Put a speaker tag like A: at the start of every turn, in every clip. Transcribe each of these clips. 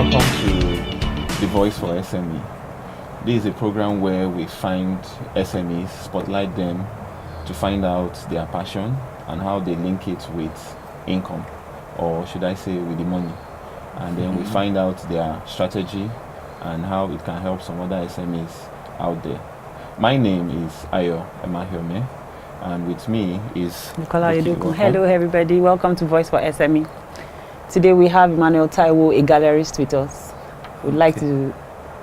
A: Welcome to the Voice for SME. This is a program where we find SMEs, spotlight them to find out their passion and how they link it with income, or should I say with the money. And then we find out their strategy and how it can help some other SMEs out there. My name is Nayajo Hub, and with me is
B: Nicola Yodoku. Hello everybody, welcome to Voice for SME. Today we have Emmanuel Taiwo, a gallerist with us. We'd like to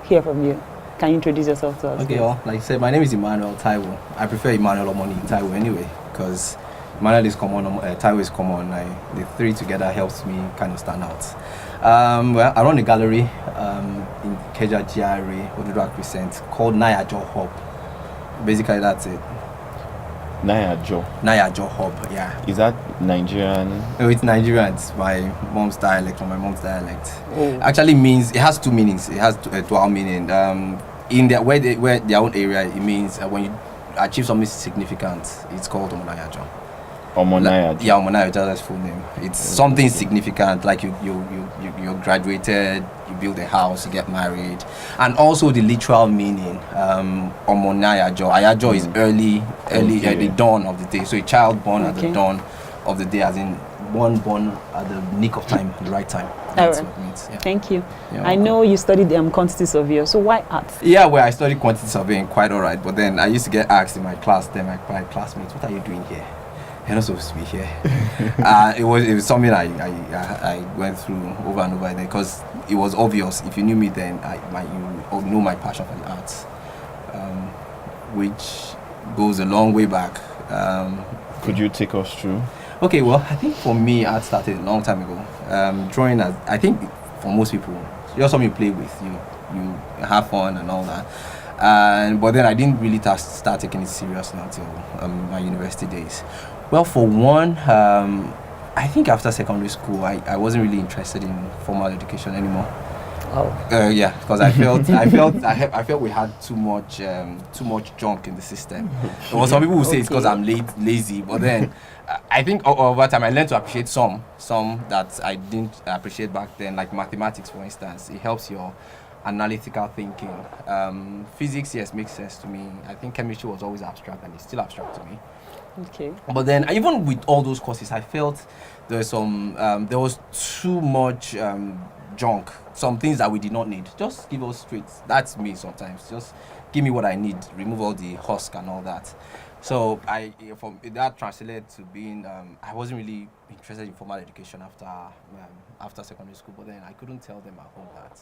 B: hear from you. Can you introduce yourself to us?
C: Okay, well, like I said, my name is Emmanuel Taiwo. I prefer Emmanuel Omoniyi Taiwo anyway, because Emmanuel is common, Taiwo is common. The three together helps me kind of stand out. Well, I run a gallery in Ikeja GRA, Crescent, called Nayajo Hub. Basically, that's it. Nayajo Hub, yeah.
A: Is that Nigerian?
C: No, it's Nigerian. It's my mom's dialect, or my mom's dialect. Oh. Actually means, it has two meanings. It has a dual meaning. In their where their own area, it means when you achieve something significant, it's called Omonayajo.
A: Omonayajo.
C: Yeah, Omonayajo, that's full name. It's something significant, like you graduated, you build a house, you get married, and also the literal meaning. Omonayajo. Ayajo is early, the dawn of the day. So a child born at the dawn of the day, as in one born at the nick of time, the right time. That's what it means. Yeah.
B: Thank you. I know you studied quantity surveyor, so why art?
C: Yeah, well, I studied quantity surveying, quite alright, but then I used to get asked in my class, then my classmates, what are you doing here? You're not supposed to be here. It was something I went through over and over again, because it was obvious. If you knew me then, you know my passion for the arts, which goes a long way back.
A: Could you take us through?
C: Okay, well, I think for me, art started a long time ago. Drawing, I think for most people, just something you play with, you have fun and all that. But then I didn't really start taking it seriously until my university days. Well, for one, I think after secondary school, I wasn't really interested in formal education anymore. Oh. Yeah, because I felt we had too much junk in the system. There were some people who say it's because I'm lazy, but then I think over time I learned to appreciate some that I didn't appreciate back then, like mathematics, for instance. It helps your analytical thinking. Physics, yes, makes sense to me. I think chemistry was always abstract, and it's still abstract to me.
B: Okay.
C: But then, even with all those courses, I felt there was too much junk. Some things that we did not need. Just give us straight. That's me sometimes. Just give me what I need. Remove all the husk and all that. So that translated to being I wasn't really interested in formal education after secondary school. But then I couldn't tell them at home that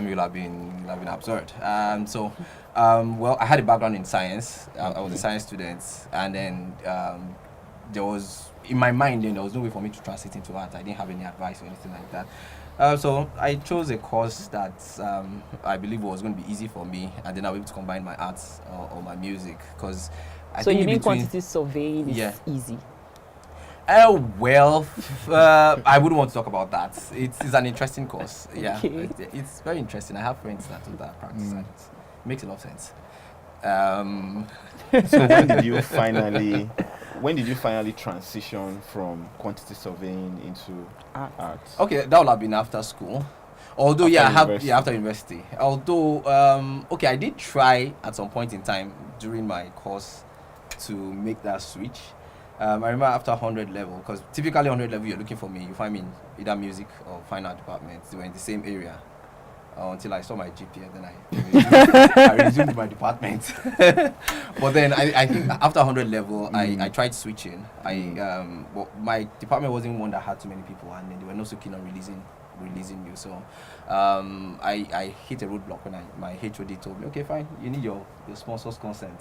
C: you'll have been absurd. Well, I had a background in science. I was a science student, and then there was, in my mind, then there was no way for me to translate into art. I didn't have any advice or anything like that. So I chose a course that I believe was going to be easy for me, and then I was able to combine my arts or my music. Because
B: so you mean quantity surveying is easy?
C: Well, I wouldn't want to talk about that. It's an interesting course. Yeah,
B: okay.
C: It's very interesting. I have friends that do that practice. And it makes a lot of sense.
A: So when did you finally transition from quantity surveying into art?
C: Okay, that would have been after school. Although after university. Although I did try at some point in time during my course to make that switch. I remember after 100 level, because typically 100 level you're looking for me, you find me in either music or fine art departments. They were in the same area until I saw my GPA, then I resumed my department. But then I think after 100 level, I tried switching. My department wasn't one that had too many people, and then they were not so keen on releasing you. So I hit a roadblock when my HOD told me, okay, fine, you need your sponsor's consent.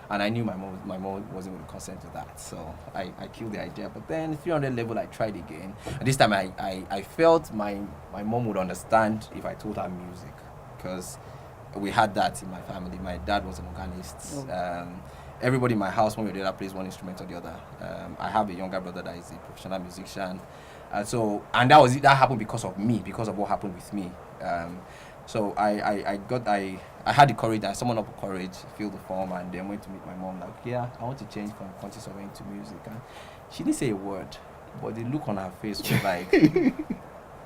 C: And I knew my mom wasn't going to consent to that, so I killed the idea. But then 300 level, I tried again. And this time I felt my mom would understand if I told her music, because we had that in my family. My dad was an organist. Everybody in my house, one way or the other, plays one instrument or the other. I have a younger brother that is a professional musician. And that happened because of me, because of what happened with me. So I had the courage, I summoned up courage, filled the form, and then went to meet my mom. Like, yeah, I want to change from quantity surveying to music. And she didn't say a word, but the look on her face was like,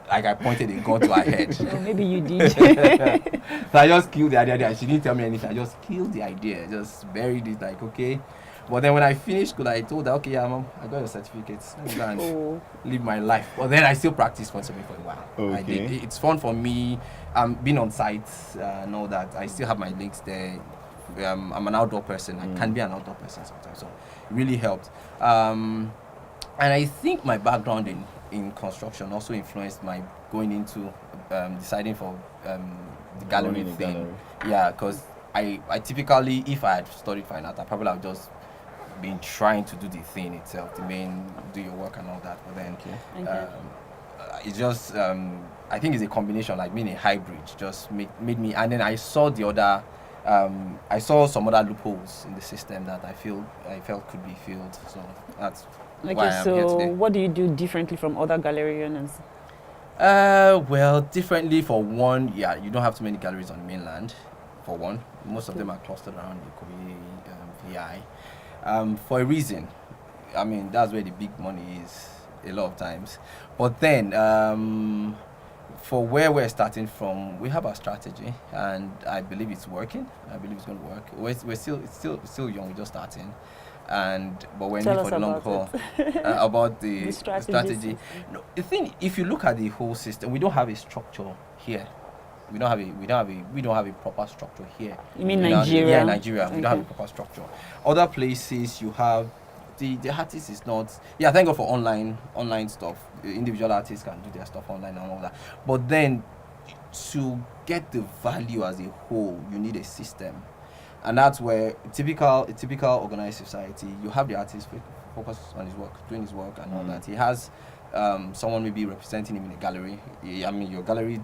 C: like I pointed a gun to her head.
B: Oh, maybe you did.
C: So I just killed the idea. She didn't tell me anything. I just killed the idea. Just buried it, like, okay. But then when I finished school, I told her, okay, yeah, Mom, I got your certificates. Let me go and live my life. But then I still practiced constantly for a while.
A: Okay.
C: I did. It's fun for me. Being on site and all that. I still have my links there. I'm an outdoor person. I can be an outdoor person sometimes. So it really helped. And I think my background in construction also influenced my going into deciding for the gallery thing. Yeah, because I typically, if I had studied fine art, I probably would have just been trying to do the thing itself, do your work and all that. But then it's just, I think it's a combination, like being a hybrid, just made me. And then I saw I saw some other loopholes in the system that I felt could be filled. So that's why I'm here today.
B: What do you do differently from other galleries?
C: Well, differently for one, yeah, you don't have too many galleries on the mainland. For one, most of them are clustered around the Kobe VI. For a reason. I mean, that's where the big money is a lot of times. But then, for where we're starting from, we have our strategy, and I believe it's working. I believe it's going to work. It's still young. We're just starting, but we're in it for the long haul. About the strategy. No, the thing, if you look at the whole system, we don't have a structure here. We don't have a proper structure here.
B: You mean Nigeria?
C: Yeah, Nigeria. We don't have a proper structure. Other places you have the artist is not. Yeah, thank God for online stuff. Individual artists can do their stuff online and all that. But then to get the value as a whole, you need a system. And that's where a typical organized society, you have the artist focus on his work, doing his work and all that. He has someone maybe representing him in a gallery. I mean, your gallery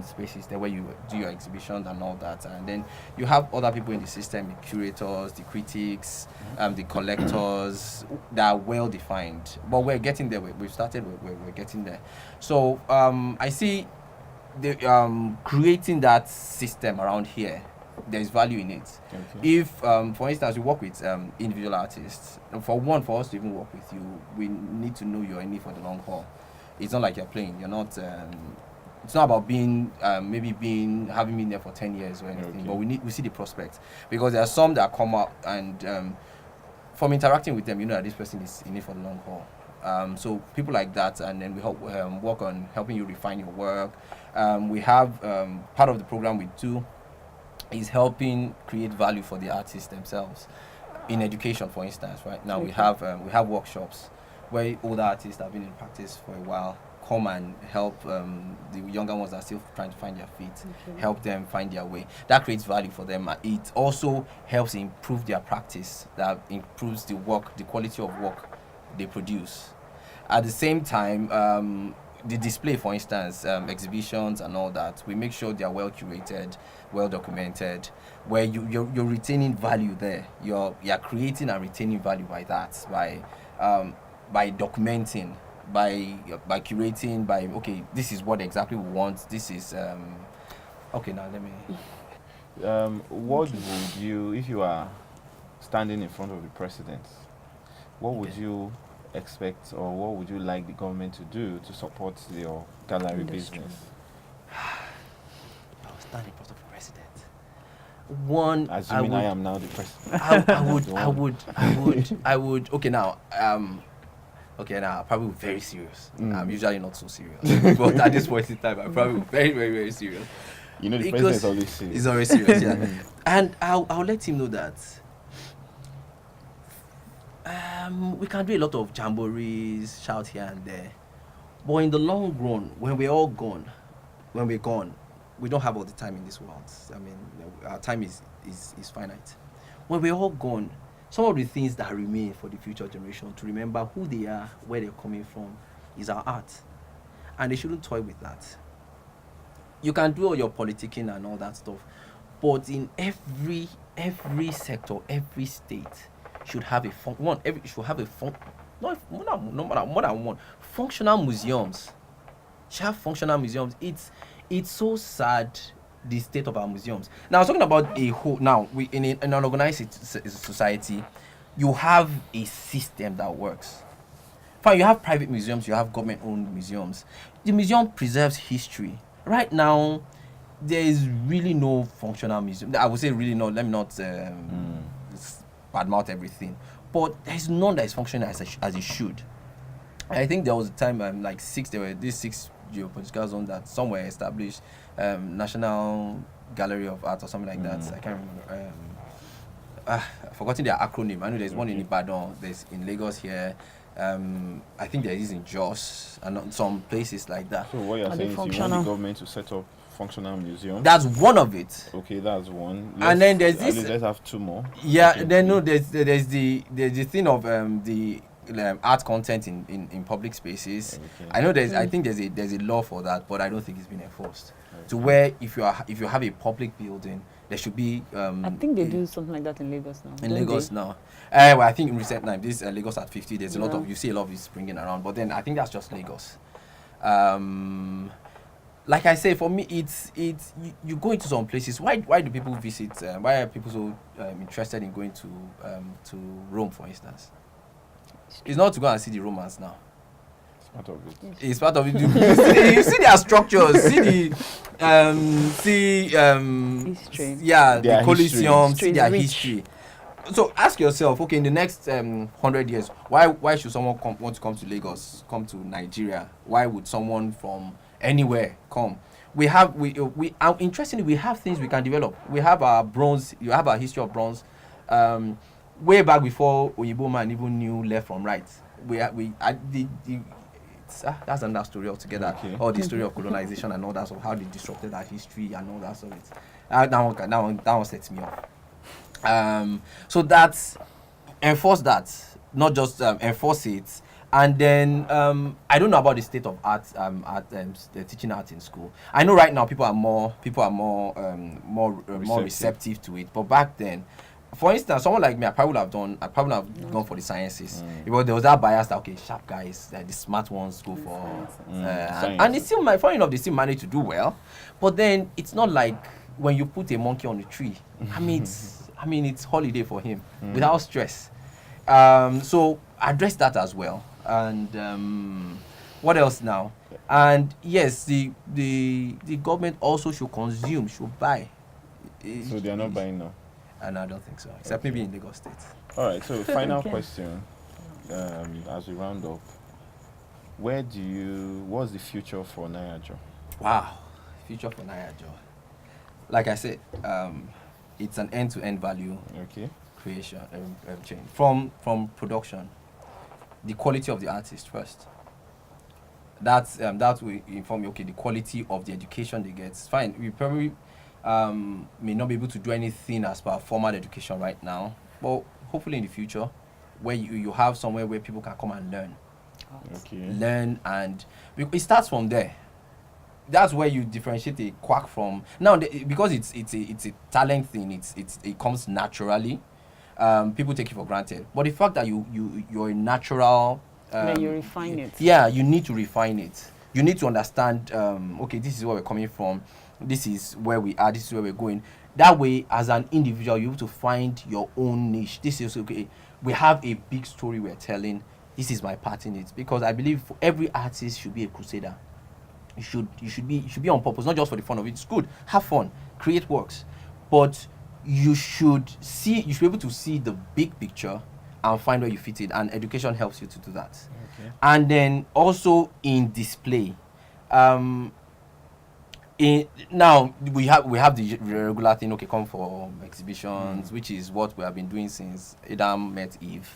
C: space is there where you do your exhibitions and all that. And then you have other people in the system, the curators, the critics, the collectors, that are well defined. But we're getting there. We've started, we're getting there. So I see creating that system around here. There's value in it. Okay. If, for instance, we work with individual artists, for us to even work with you, we need to know you're in it for the long haul. It's not like you're playing. You're not. It's not about having been there for 10 years or anything. Okay. But we see the prospects, because there are some that come up and from interacting with them, you know that this person is in it for the long haul. So people like that, and then we help work on helping you refine your work. We have part of the program we do is helping create value for the artists themselves in education. For instance, right now we have workshops where older artists that have been in practice for a while come and help the younger ones that are still trying to find their feet, help them find their way. That creates value for them. It also helps improve their practice, that improves the quality of work they produce. At the same time, the display, for instance, exhibitions and all that, we make sure they are well curated, well documented, where you're retaining value there. You're creating and retaining value by that, by documenting, by curating, by okay, this is what exactly we want. This is okay. Now let me.
A: What would you, if you are standing in front of the president, what would you expect, or what would you like the government to do to support your gallery business?
C: I was standing in front of the president. One,
A: assuming I am now the president.
C: I would. Okay, now, probably very serious. I'm usually not so serious, but at this point in time, I'm probably very, very, very serious.
A: You know, the president is always serious.
C: He's always serious, yeah. And I'll let him know that. We can do a lot of jamborees, shout here and there, but in the long run, when we're gone, we don't have all the time in this world. I mean, our time is finite. When we're all gone, some of the things that remain for the future generation to remember who they are, where they're coming from, is our art, and they shouldn't toy with that. You can do all your politicking and all that stuff, but in every sector, every state should have more than one functional museums. Should have functional museums. It's so sad, the state of our museums. Now, I was talking about a whole. Now, in an organized society, you have a system that works. fine, you have private museums, you have government-owned museums. The museum preserves history. Right now, there is really no functional museum. I would say really no. Let me not badmouth everything, but there is none that is functioning as it should. I think there was a time there were these 6 geopolitical zones that somewhere established National Gallery of Art or something like that. I can't remember. I've forgotten their acronym. I know there's one in Ibadan, there's in Lagos here. I think there is in Jos and some places like that.
A: So what you're saying is you want the government to set up functional museums?
C: That's one of it.
A: Okay, that's one.
C: And then there's this.
A: Let's have 2 more.
C: Yeah, okay. Then no, there's the thing of the art content in public spaces. Okay. I know I think there's a law for that, but I don't think it's been enforced. Okay. To where if you have a public building, there should be.
B: I think they do something like that in Lagos now.
C: In Lagos now, well, I think in recent time, this Lagos at 50, there's a lot of, you see a lot of it springing around. But then I think that's just Lagos. Like I say, for me, it's you go into some places. Why do people visit? Why are people so interested in going to Rome, for instance? It's not to go and see the Romans now.
A: It's part of it.
C: It's part of it. You see their structures. See
B: history.
C: Yeah,
A: their
C: the Colosseum. See their
B: rich.
C: history. So ask yourself, okay, in the next 100 years, why should someone want to come to Lagos, come to Nigeria? Why would someone from anywhere come? Interestingly, we have things we can develop. We have our bronze. You have our history of bronze. Way back before Oyibo man even knew left from right. That's another story altogether. Okay. All the story of colonization and all that, of how they disrupted our history and all that sort of it. That one sets me off. So that's enforce that, not just enforce it. And then I don't know about the state of art, the teaching art in school. I know right now people are more receptive to it. But back then, for instance, someone like me, I probably would have gone for the sciences. Because there was that bias that, okay, sharp guys, the smart ones go for and it's still funny enough, they still manage to do well. But then it's not like when you put a monkey on a tree. I mean it's holiday for him without stress. So address that as well. And what else now? And yes, the government also should buy.
A: So they are not buying now?
C: And I don't think so, except maybe in Lagos State.
A: All right, so final question as we round up. What's the future for Nayajo?
C: Wow, future for Nayajo. Like I said, it's an end-to-end value creation chain. From production, the quality of the artist first. That will inform you, okay, the quality of the education they get. It's fine, we probably may not be able to do anything as per formal education right now, but hopefully in the future, where you have somewhere where people can come and learn. Learn, and it starts from there. That's where you differentiate a quack from now, because it's a talent thing. It comes naturally. People take it for granted, but the fact that you're a natural,
B: then you refine it.
C: Yeah, you need to refine it. You need to understand. Okay, this is where we're coming from. This is where we are. This is where we're going. That way, as an individual, you're able to find your own niche. This is okay. We have a big story we're telling. This is my part in it, because I believe for every artist should be a crusader. You should be on purpose, not just for the fun of it. It's good, have fun, create works, but you should be able to see the big picture and find where you fit it. And education helps you to do that. Okay. And then also in display. Now we have the regular thing. Okay, come for exhibitions, which is what we have been doing since Adam met Eve,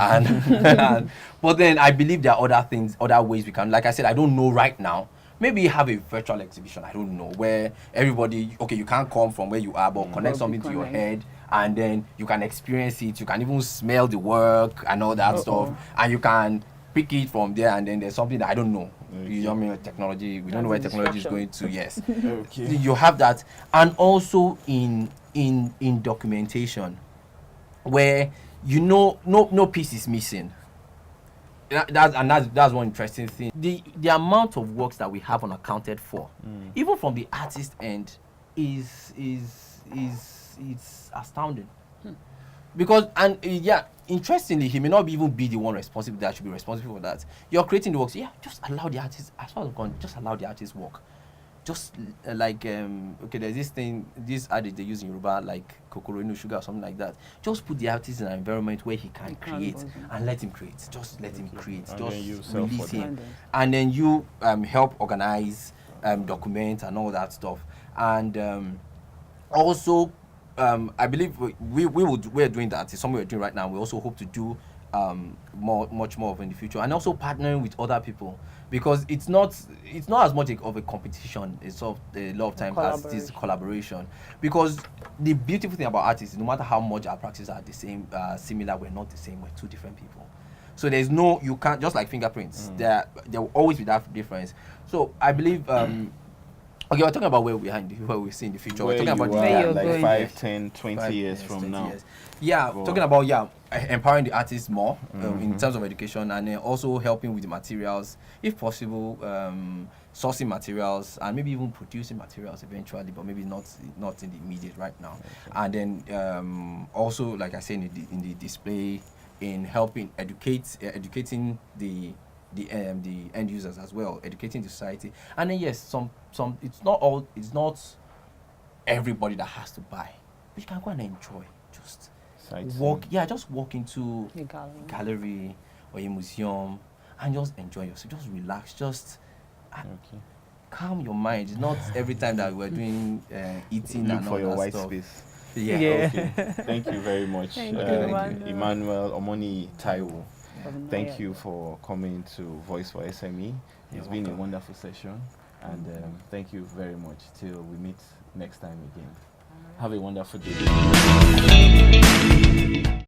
C: and but then I believe there are other things, other ways we can. Like I said, I don't know right now. Maybe have a virtual exhibition. I don't know, where everybody, okay, you can't come from where you are, but connect something to your head, and then you can experience it. You can even smell the work and all that stuff, and you can pick it from there. And then there's something that I don't know. You know, I mean, technology. We don't know where technology is going to. Yes, you have that, and also in documentation, where no piece is missing. That's one interesting thing. The amount of works that we have unaccounted for, even from the artist end, is astounding. Because interestingly, he may not even be the one responsible that should be responsible for that. You're creating the work. So yeah, just allow the artist, as far as I'm concerned, just allow the artist work. Just okay, there's this adage they use in Yoruba, like kokoro no sugar or something like that. Just put the artist in an environment where he can create and let him create. Just let him create. Just release him, and then you help organize, document, and all that stuff. And also, I believe we're doing that. It's something we're doing right now. We also hope to do much more of in the future, and also partnering with other people, because it's not as much of a competition. It's a lot of times as it is collaboration. Because the beautiful thing about artists is no matter how much our practices are the same, similar, we're not the same. We're two different people. So there's no, you can't, just like fingerprints. There will always be that difference. So I believe. Okay, we're talking about where we see in the future.
A: Where
C: we're talking about
A: like 5, 10, 20 years from now.
C: Years. Yeah, talking about empowering the artists more in terms of education, and then also helping with the materials, if possible, sourcing materials, and maybe even producing materials eventually, but maybe not in the immediate right now. Okay. And then also, like I said, in the display, in helping educating the end users as well, educating the society. And then yes, some it's not everybody that has to buy. You can go and enjoy. Just walk into
B: a
C: gallery or a museum and just enjoy yourself. Just relax. Just calm your mind. It's not every time that we're doing eating and all that
A: white
C: stuff.
A: Space.
C: Yeah.
A: Okay. Thank you very much, Emmanuel Omoniyi Taiwo. Thank you for coming to Voice for SME. It's been a wonderful session, and thank you very much. Till we meet next time again. Have a wonderful day.